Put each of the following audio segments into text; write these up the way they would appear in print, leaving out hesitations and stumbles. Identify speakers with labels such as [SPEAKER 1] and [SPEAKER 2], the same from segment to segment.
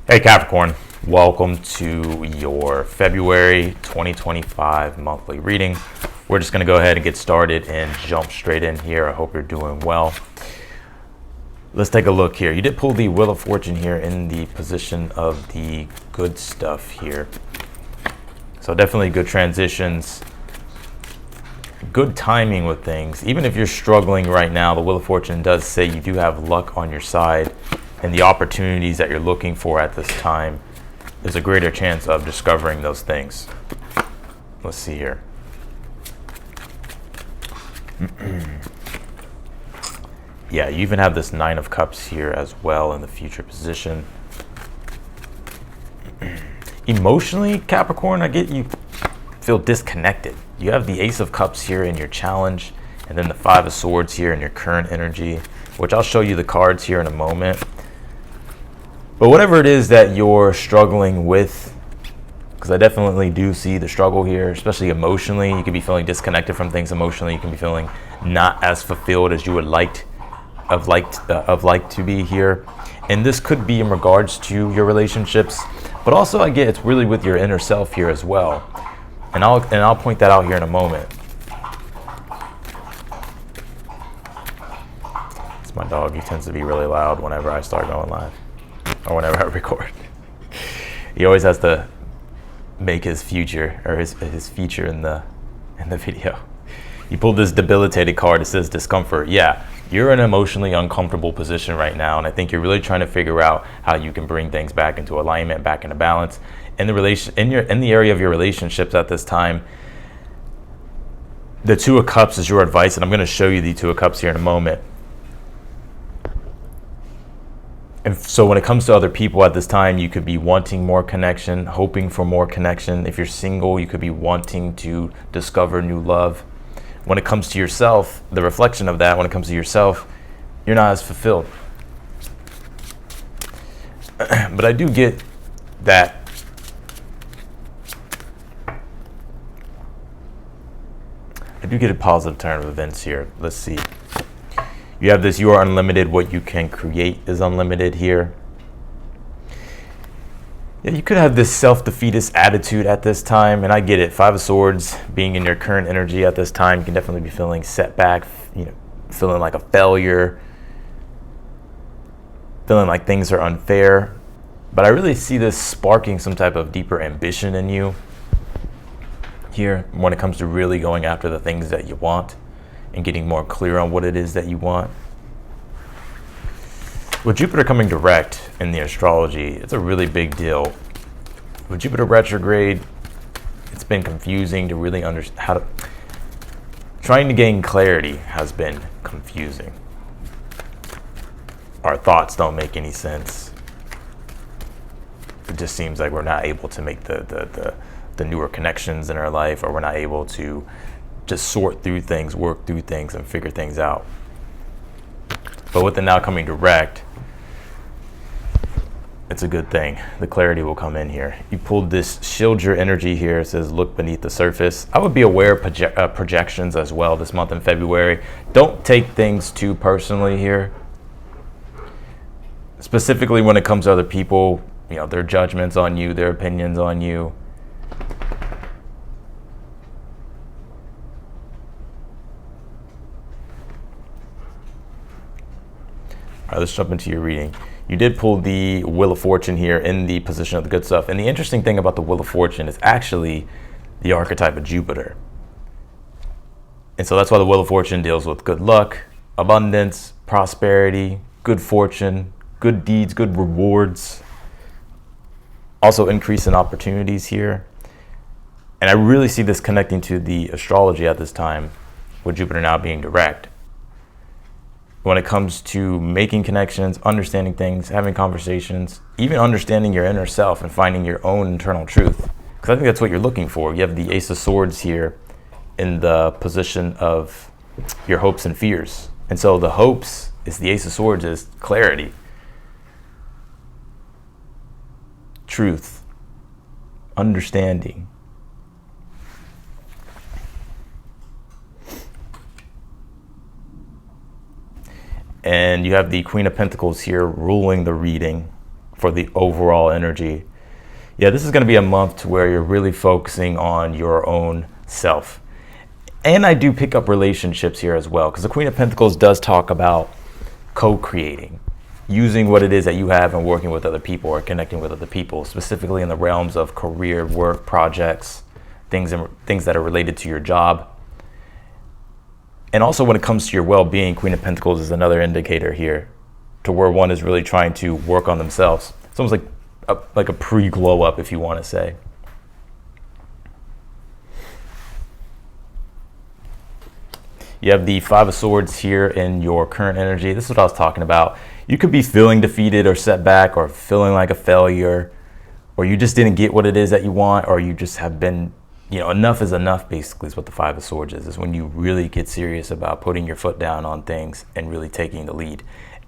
[SPEAKER 1] Hey Capricorn, welcome to your February 2025 monthly reading. We're just going to go ahead and get started and jump straight in here. I hope you're doing well. Let's take a look here. You did pull the Wheel of Fortune here in the position of the good stuff here. So definitely good transitions, good timing with things. Even if you're struggling right now, the Wheel of Fortune does say you do have luck on your side. And the opportunities that you're looking for at this time, there's a greater chance of discovering those things. Let's see here. Yeah, you even have this Nine of Cups here as well in the future position. Emotionally, Capricorn, I get you feel disconnected. You have the Ace of Cups here in your challenge, and then the Five of Swords here in your current energy, which I'll show you the cards here in a moment. But whatever it is that you're struggling with, because I definitely do see the struggle here, especially emotionally. You could be feeling disconnected from things emotionally. You can be feeling not as fulfilled as you would like to be here. And this could be in regards to your relationships, but also I get it's really with your inner self here as well. And I'll point that out here in a moment. It's my dog. He tends to be really loud whenever I start going live. Or whenever I record. He always has to make his future or his feature in the video. You pulled this debilitated card. It says discomfort. Yeah, you're in an emotionally uncomfortable position right now, and I think you're really trying to figure out how you can bring things back into alignment, back into balance in the area of your relationships at this time. The Two of Cups is your advice, and I'm going to show you the Two of Cups here in a moment. And so when it comes to other people at this time, you could be wanting more connection, hoping for more connection. If you're single, you could be wanting to discover new love. When it comes to yourself, the reflection of that, when it comes to yourself, you're not as fulfilled. But I do get that a positive turn of events here. Let's see. You have this, you are unlimited, what you can create is unlimited here. Yeah, you could have this self-defeatist attitude at this time, and I get it. Five of Swords, being in your current energy at this time, you can definitely be feeling setback, feeling like a failure, feeling like things are unfair. But I really see this sparking some type of deeper ambition in you here when it comes to really going after the things that you want and getting more clear on what it is that you want. With Jupiter coming direct in the astrology, it's a really big deal. With Jupiter retrograde, it's been confusing to really understand how to. Trying to gain clarity has been confusing. Our thoughts don't make any sense. It just seems like we're not able to make the newer connections in our life, or we're not able to just sort through things, work through things, and figure things out. But with it now coming direct, it's a good thing. The clarity will come in here. You pulled this shield your energy here. It says look beneath the surface. I would be aware of projections as well this month in February. Don't take things too personally here. Specifically when it comes to other people, their judgments on you, their opinions on you. All right, let's jump into your reading. You did pull the Wheel of Fortune here in the position of the good stuff. And the interesting thing about the Wheel of Fortune is actually the archetype of Jupiter. And so that's why the Wheel of Fortune deals with good luck, abundance, prosperity, good fortune, good deeds, good rewards. Also increase in opportunities here. And I really see this connecting to the astrology at this time, with Jupiter now being direct. When it comes to making connections, understanding things, having conversations, even understanding your inner self and finding your own internal truth. Because I think that's what you're looking for. You have the Ace of Swords here in the position of your hopes and fears. And so the hopes is the Ace of Swords is clarity, truth, understanding. And you have the Queen of Pentacles here ruling the reading for the overall energy. Yeah, this is going to be a month to where you're really focusing on your own self. And I do pick up relationships here as well, because the Queen of Pentacles does talk about co-creating, using what it is that you have and working with other people or connecting with other people, specifically in the realms of career, work, projects, things that are related to your job. And also when it comes to your well-being, Queen of Pentacles is another indicator here to where one is really trying to work on themselves. It's almost like a pre-glow up, if you want to say. You have the Five of Swords here in your current energy. This is what I was talking about. You could be feeling defeated or set back or feeling like a failure, or you just didn't get what it is that you want, or you just have been, enough is enough, basically, is what the Five of Swords is when you really get serious about putting your foot down on things and really taking the lead.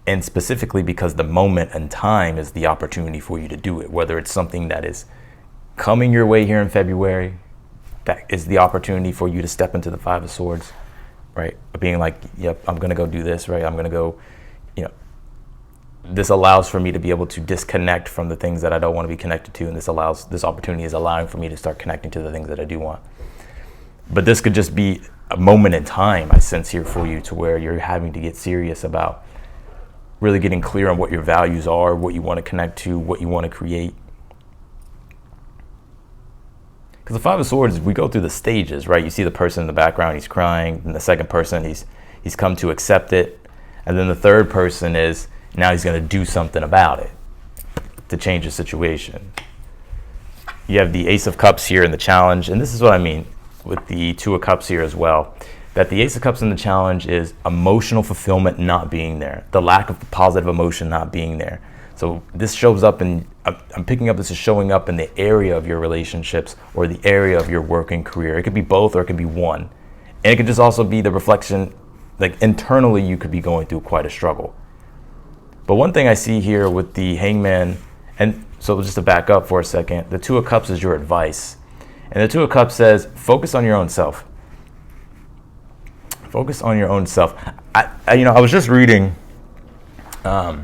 [SPEAKER 1] And specifically because the moment and time is the opportunity for you to do it, whether it's something that is coming your way here in February, that is the opportunity for you to step into the Five of Swords, right? Being like, yep, I'm going to go do this, right? I'm going to go, this allows for me to be able to disconnect from the things that I don't want to be connected to. And this opportunity is allowing for me to start connecting to the things that I do want. But this could just be a moment in time, I sense here for you, to where you're having to get serious about really getting clear on what your values are, what you want to connect to, what you want to create. Because the Five of Swords, we go through the stages, right? You see the person in the background, he's crying. And the second person, he's come to accept it. And then the third person is, now he's going to do something about it to change the situation. You have the Ace of Cups here in the challenge. And this is what I mean with the Two of Cups here as well. That the Ace of Cups in the challenge is emotional fulfillment not being there. The lack of positive emotion not being there. So this shows up in, I'm picking up this is showing up in the area of your relationships or the area of your work and career. It could be both or it could be one. And it could just also be the reflection, like internally you could be going through quite a struggle. But one thing I see here with the Hangman, and so just to back up for a second, the Two of Cups is your advice. And the Two of Cups says, focus on your own self. Focus on your own self. I was just reading, I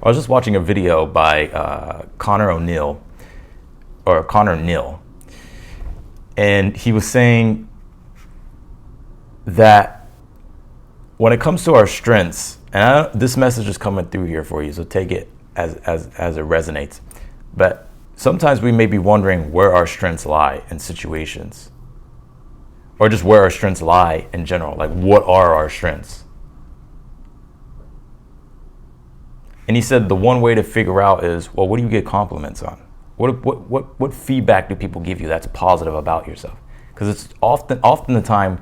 [SPEAKER 1] was just watching a video by Connor Neal. And he was saying that when it comes to our strengths, and this message is coming through here for you, so take it as it resonates. But sometimes we may be wondering where our strengths lie in situations, or just where our strengths lie in general. Like, what are our strengths? And he said the one way to figure out is, well, what do you get compliments on? What feedback do people give you that's positive about yourself? Because it's often the time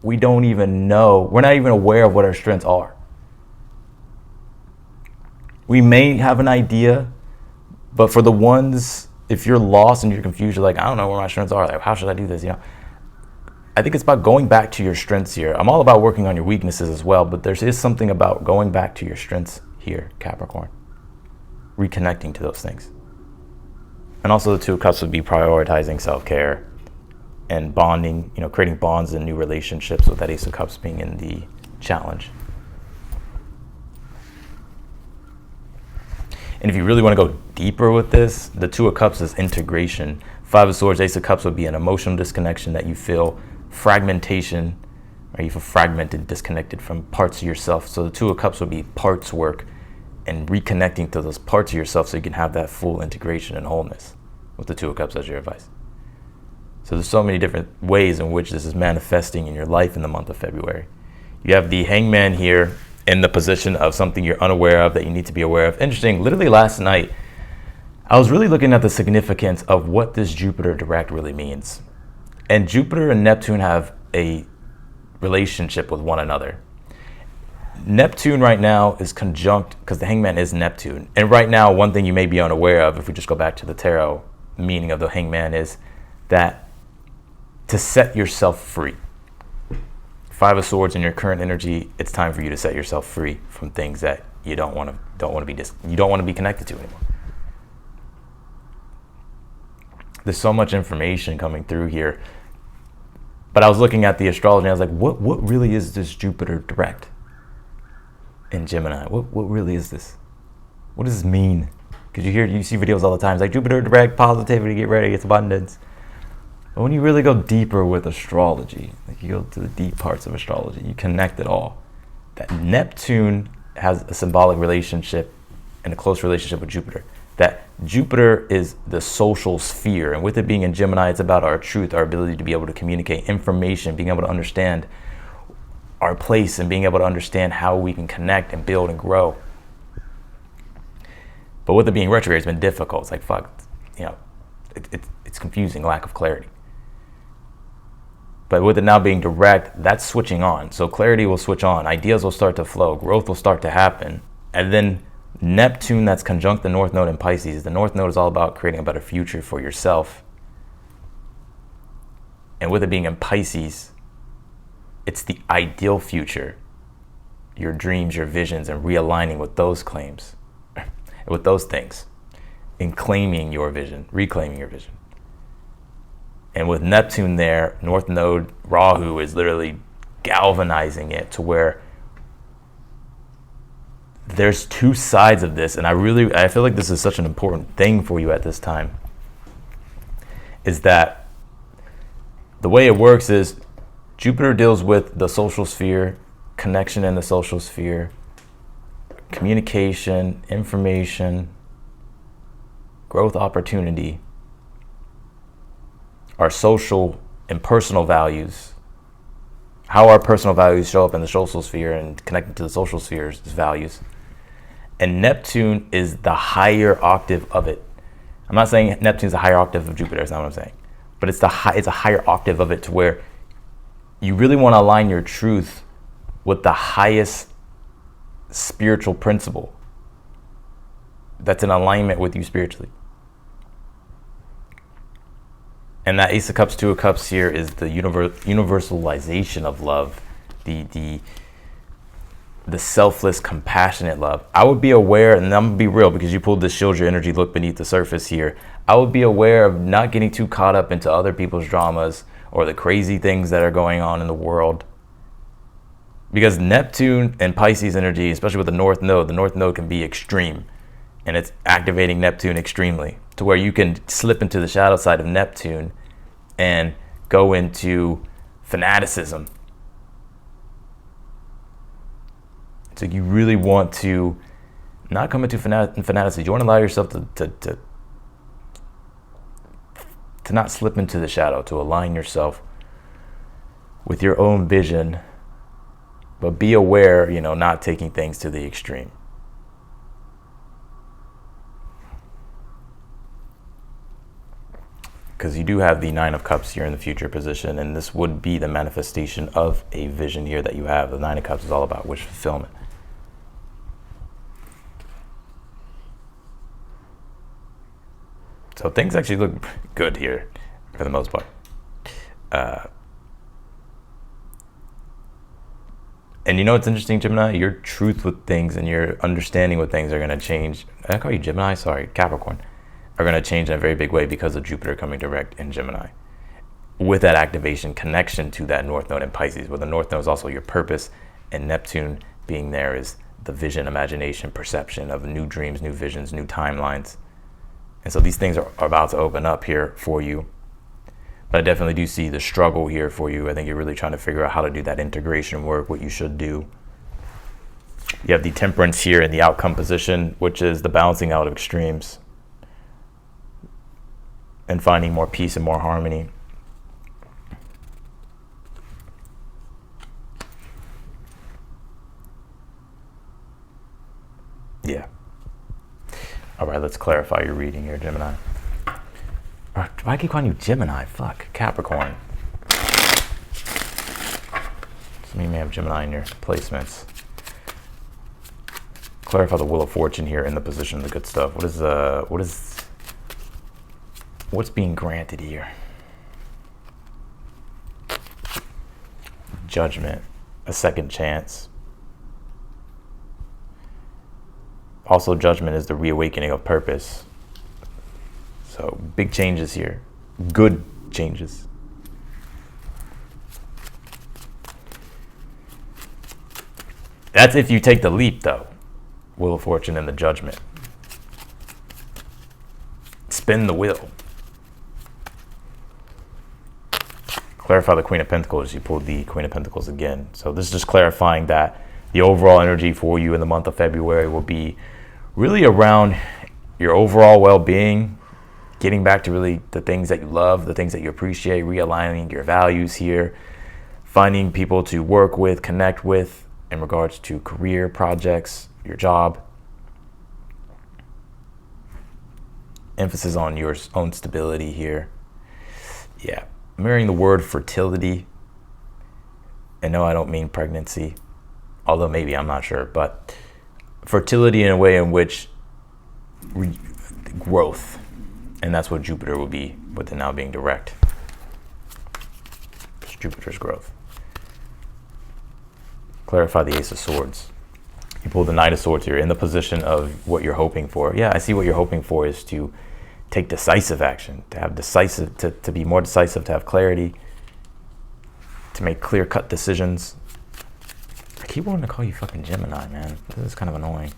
[SPEAKER 1] we don't even know, we're not even aware of what our strengths are. We may have an idea, but for the ones, if you're lost and you're confused, you're like, I don't know where my strengths are. Like, how should I do this? I think it's about going back to your strengths here. I'm all about working on your weaknesses as well, but there is something about going back to your strengths here, Capricorn. Reconnecting to those things. And also the Two of Cups would be prioritizing self-care and bonding, creating bonds and new relationships, with that Ace of Cups being in the challenge. And if you really want to go deeper with this, the Two of Cups is integration. Five of Swords, Ace of Cups would be an emotional disconnection that you feel, fragmentation, or you feel fragmented, disconnected from parts of yourself. So the Two of Cups would be parts work and reconnecting to those parts of yourself so you can have that full integration and wholeness with the Two of Cups as your advice. So there's so many different ways in which this is manifesting in your life in the month of February. You have the Hangman here in the position of something you're unaware of that you need to be aware of. Interesting, literally last night, I was really looking at the significance of what this Jupiter direct really means. And Jupiter and Neptune have a relationship with one another. Neptune right now is conjunct, because the Hangman is Neptune. And right now, one thing you may be unaware of, if we just go back to the tarot meaning of the Hangman, is that to set yourself free. Five of Swords in your current energy, it's time for you to set yourself free from things that you don't want to be connected to anymore. There's so much information coming through here. But I was looking at the astrology and I was like, what really is this Jupiter direct in Gemini? What really is this? What does this mean? Because you see videos all the time. It's like Jupiter direct, positivity, get ready, it's abundance. But when you really go deeper with astrology, like you go to the deep parts of astrology, you connect it all. That Neptune has a symbolic relationship and a close relationship with Jupiter. That Jupiter is the social sphere, and with it being in Gemini, it's about our truth, our ability to be able to communicate information, being able to understand our place, and being able to understand how we can connect and build and grow. But with it being retrograde, it's been difficult. It's like, fuck, it's confusing, lack of clarity. But with it now being direct, that's switching on. So clarity will switch on, ideas will start to flow, growth will start to happen. And then Neptune, that's conjunct the North Node in Pisces. The North Node is all about creating a better future for yourself. And with it being in Pisces, it's the ideal future, your dreams, your visions, and realigning with those claims, with those things, and claiming your vision, reclaiming your vision. And with Neptune there, North Node, Rahu is literally galvanizing it to where there's two sides of this. And I feel like this is such an important thing for you at this time, is that the way it works is Jupiter deals with the social sphere, connection in the social sphere, communication, information, growth opportunity, our social and personal values, how our personal values show up in the social sphere and connecting to the social sphere's values. And Neptune is the higher octave of it. I'm not saying Neptune's a higher octave of Jupiter, that's not what I'm saying. But it's a higher octave of it to where you really want to align your truth with the highest spiritual principle that's in alignment with you spiritually. And that Ace of Cups, Two of Cups here is the universalization of love, the selfless, compassionate love. I would be aware, and I'm gonna be real because you pulled this shield your energy, look beneath the surface here. I would be aware of not getting too caught up into other people's dramas or the crazy things that are going on in the world. Because Neptune and Pisces energy, especially with the North Node can be extreme. And it's activating Neptune extremely to where you can slip into the shadow side of Neptune and go into fanaticism. So you really want to not come into fanaticism. You want to allow yourself to not slip into the shadow, to align yourself with your own vision, but be aware, not taking things to the extreme. Because you do have the Nine of Cups here in the future position, and this would be the manifestation of a vision here that you have. The Nine of Cups is all about wish fulfillment. So things actually look good here for the most part. And what's interesting, Gemini? Your truth with things and your understanding with things are going to change. Did I call you Gemini? Sorry, Capricorn. Are going to change in a very big way because of Jupiter coming direct in Gemini. With that activation, connection to that North Node in Pisces, where the North Node is also your purpose, and Neptune being there is the vision, imagination, perception of new dreams, new visions, new timelines. And so these things are about to open up here for you. But I definitely do see the struggle here for you. I think you're really trying to figure out how to do that integration work, what you should do. You have the Temperance here in the outcome position, which is the balancing out of extremes and finding more peace and more harmony. Yeah. All right, let's clarify your reading here, Gemini. Why do I keep calling you Gemini? Fuck, Capricorn. Some of you may have Gemini in your placements. Clarify the Wheel of Fortune here in the position of the good stuff. What's being granted here? Judgment, a second chance. Also, judgment is the reawakening of purpose. So big changes here, good changes. That's if you take the leap though, Wheel of Fortune and the Judgment. spin the wheel. Clarify the Queen of Pentacles. You pulled the Queen of Pentacles again. So this is just clarifying that the overall energy for you in the month of February will be really around your overall well-being, getting back to really the things that you love, the things that you appreciate, realigning your values here, finding people to work with, connect with in regards to career projects, your job. Emphasis on your own stability here. Yeah, mirroring the word fertility. And no, I don't mean pregnancy, although maybe, I'm not sure, but fertility in a way in which growth. And that's what Jupiter will be with it now being direct. It's Jupiter's growth. Clarify the Ace of Swords. You pull the Knight of Swords here in the position of what you're hoping for. Yeah, I see what you're hoping for is to take decisive action, to have decisive, to be more decisive, to have clarity, to make clear-cut decisions. I keep wanting to call you fucking Gemini, man. This is kind of annoying.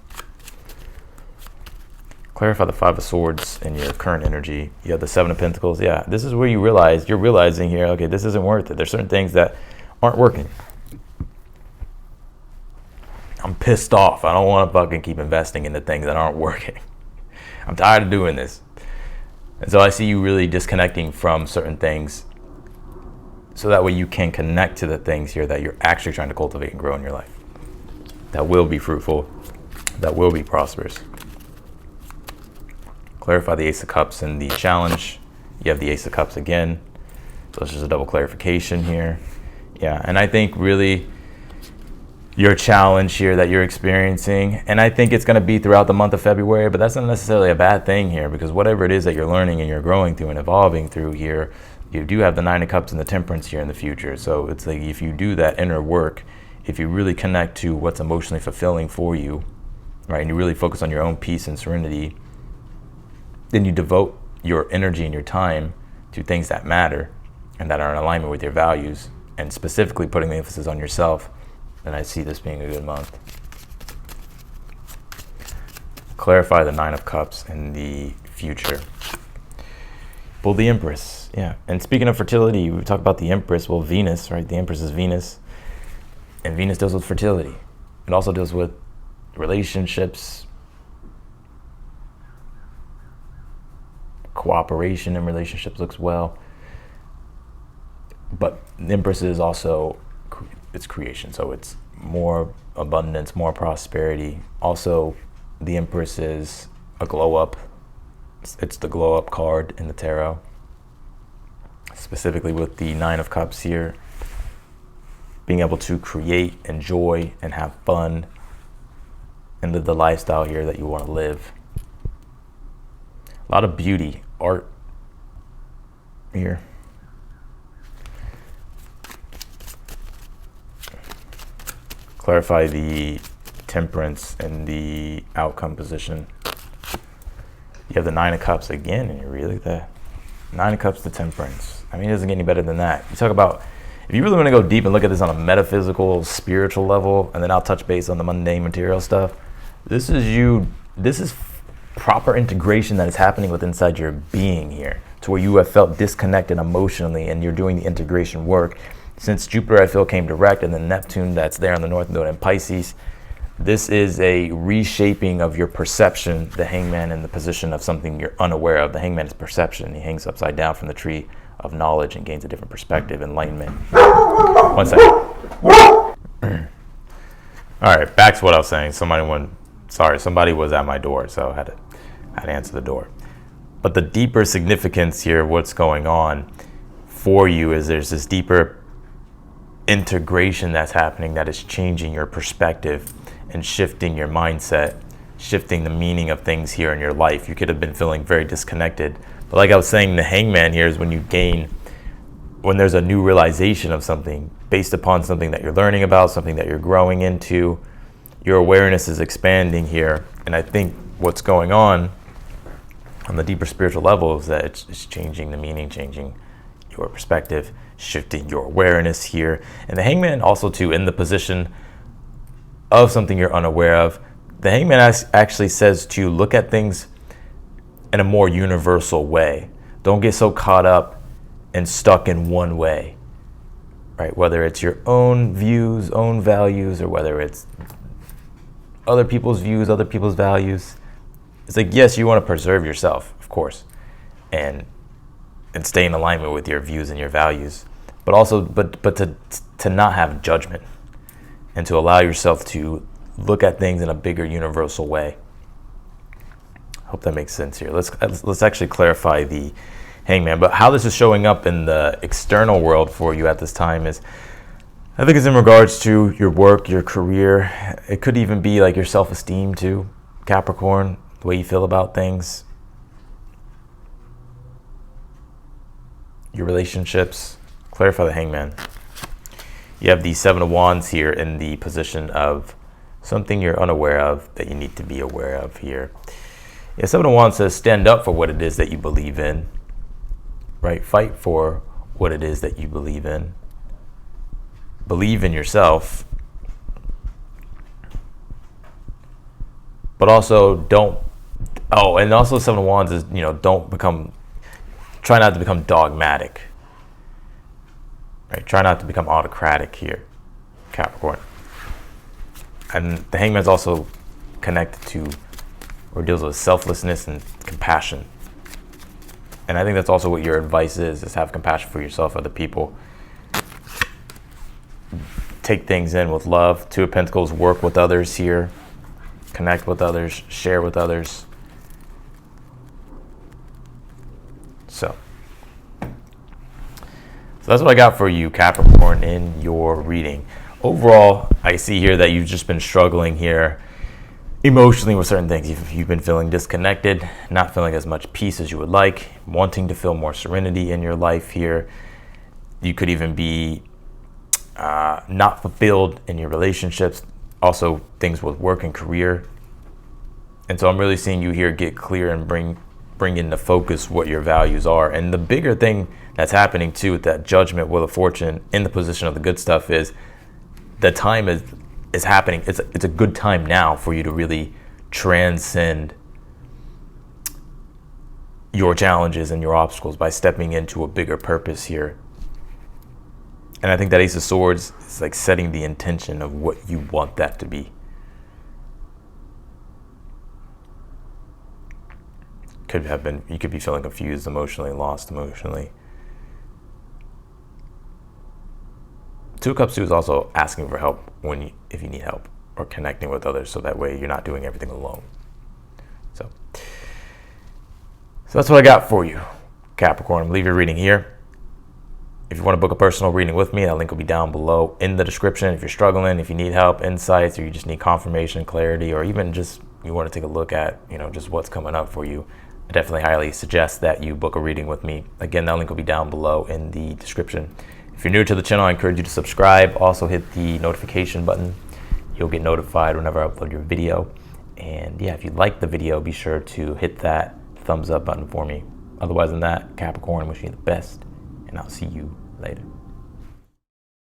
[SPEAKER 1] Clarify the Five of Swords in your current energy. You have the Seven of Pentacles. Yeah, this is where you're realizing here, okay, this isn't worth it. There's certain things that aren't working. I'm pissed off. I don't want to fucking keep investing in the things that aren't working. I'm tired of doing this. And so I see you really disconnecting from certain things so that way you can connect to the things here that you're actually trying to cultivate and grow in your life. That will be fruitful, that will be prosperous. Clarify the Ace of Cups in the challenge. You have the Ace of Cups again. So it's just a double clarification here. Yeah, and I think really your challenge here that you're experiencing, and I think it's going to be throughout the month of February, but that's not necessarily a bad thing here, because whatever it is that you're learning and you're growing through and evolving through here, you do have the Nine of Cups and the Temperance here in the future. So it's like if you do that inner work, if you really connect to what's emotionally fulfilling for you, right, and you really focus on your own peace and serenity, then you devote your energy and your time to things that matter and that are in alignment with your values, and specifically putting the emphasis on yourself, then I see this being a good month. Clarify the Nine of Cups in the future. Pull the Empress. Yeah, and speaking of fertility, we talk about the Empress. Well, Venus, right? The Empress is Venus, and Venus deals with fertility. It also deals with relationships, cooperation in relationships looks well. But the Empress is also, it's creation, so it's more abundance, more prosperity. Also, the Empress is a glow up. It's the glow up card in the tarot, specifically with the Nine of Cups here. Being able to create, enjoy, and have fun and live the lifestyle here that you want to live. A lot of beauty, art here. Clarify the Temperance and the outcome position. You have the Nine of Cups again, and you're really the Nine of Cups to Temperance. I mean, it doesn't get any better than that. You talk about, if you really want to go deep and look at this on a metaphysical, spiritual level, and then I'll touch base on the mundane material stuff, this is proper integration that is happening with inside your being here, to where you have felt disconnected emotionally and you're doing the integration work. Since Jupiter, I feel, came direct, and then Neptune that's there on the North Node in Pisces, this is a reshaping of your perception. The Hangman in the position of something you're unaware of. The Hangman is perception. He hangs upside down from the tree of knowledge and gains a different perspective, enlightenment. One second. All right, back to what I was saying. Somebody was at my door, so I had to answer the door. But the deeper significance here, what's going on for you, is there's this deeper integration that's happening that is changing your perspective and shifting your mindset, shifting the meaning of things here in your life. You could have been feeling very disconnected. But like I was saying, the Hangman here is when there's a new realization of something based upon something that you're learning about, something that you're growing into, your awareness is expanding here. And I think what's going on the deeper spiritual level is that it's changing the meaning, changing your perspective, shifting your awareness here. And the Hangman also too, in the position of something you're unaware of, the Hangman actually says to look at things in a more universal way. Don't get so caught up and stuck in one way, right? Whether it's your own views, own values, or whether it's other people's views, other people's values. It's like, yes, you want to preserve yourself, of course, and stay in alignment with your views and your values, but also, but to not have judgment and to allow yourself to look at things in a bigger universal way. Hope that makes sense here. Let's actually clarify the Hangman, but how this is showing up in the external world for you at this time is, I think it's in regards to your work, your career. It could even be like your self-esteem too, Capricorn, the way you feel about things, your relationships. Clarify the Hangman. You have the Seven of Wands here in the position of something you're unaware of that you need to be aware of here. Yeah, Seven of Wands says stand up for what it is that you believe in, right? Fight for what it is that you believe in. Believe in yourself, but also don't. Oh, and also Seven of Wands is, try not to become dogmatic, right? Try not to become autocratic here, Capricorn. And the Hangman's also connected to, or deals with selflessness and compassion. And I think that's also what your advice is have compassion for yourself, other people. Take things in with love. Two of Pentacles, work with others here. Connect with others, share with others. So that's what I got for you, Capricorn, in your reading. Overall, I see here that you've just been struggling here emotionally with certain things. You've been feeling disconnected, not feeling as much peace as you would like, wanting to feel more serenity in your life here. You could even be not fulfilled in your relationships, also things with work and career. And so I'm really seeing you here get clear and bring into focus what your values are. And the bigger thing that's happening too with that Judgment, Wheel of Fortune in the position of the good stuff is the time is happening. It's a good time now for you to really transcend your challenges and your obstacles by stepping into a bigger purpose here. And I think that Ace of Swords is like setting the intention of what you want that to be. You could be feeling confused emotionally, lost emotionally. Two of Cups 2 is also asking for help if you need help, or connecting with others, so that way you're not doing everything alone. So that's what I got for you, Capricorn. Leave your reading here. If you want to book a personal reading with me, that link will be down below in the description. If you're struggling, if you need help, insights, or you just need confirmation, clarity, or even just you want to take a look at, just what's coming up for you, I definitely highly suggest that you book a reading with me. Again, that link will be down below in the description. If you're new to the channel, I encourage you to subscribe. Also hit the notification button. You'll get notified whenever I upload your video. And yeah, if you like the video, be sure to hit that thumbs up button for me. Otherwise than that, Capricorn, wishing you the best, and I'll see you later.